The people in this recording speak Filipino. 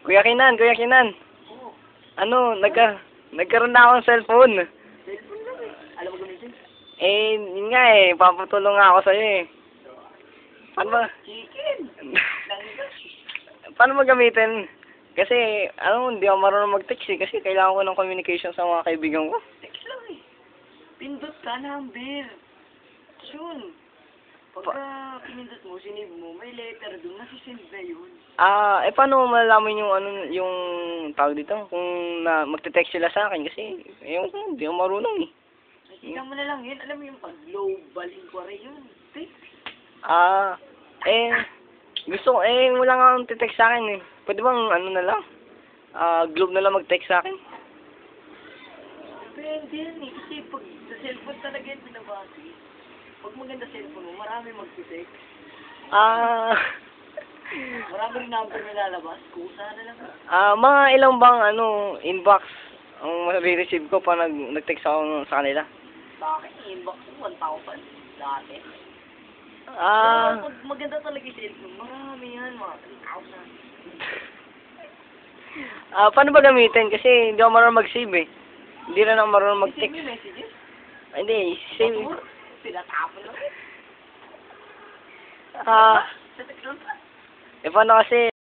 Kuya Kinan. Oo. Ano, nagkaroon na akong cellphone. Cellphone lang eh. Alam mo gamitin? Yun nga papatulong nga ako sa'yo eh. Paano ba? Chicken! Langgas! Paano mo gamitin? Kasi, hindi ako marunong mag-text eh. Kasi kailangan ko ng communication sa mga kaibigan ko. Text lang eh. Pindot ka number. Yun. Pagka pinindot mo, sinave mo, may letter doon, nasisend na yun. Paano mo malalaman yung tawag dito? Kung magte-text sila sa akin kasi, hindi ako marunong eh. Nakita mo na lang yun. Alam mo yung pag-global inquiry yun. Text. Gusto ko, wala nga akong te-text sa akin eh. Pwede bang na lang? Globe na lang mag-text sa akin? Depende yan eh. Kasi pag sa cellphone talaga yan pinabati. Pag maganda cellphone mo, marami mag-text. Marami rin number na lalabas. Kusa na lang. Mga ilang bang inbox ang ma-receive ko pa nag-text ako sa kanila? Bakit? Inbox mo, 1,000 dati. Pag maganda talaga yung cellphone, marami yan, mga 3,000. Paano ba gamitin? Kasi hindi ako marunong mag-save eh. Hindi rin ako marunong Save mag-text. mo yung messages? Hindi, save. Pinatapon lang. Paano kasi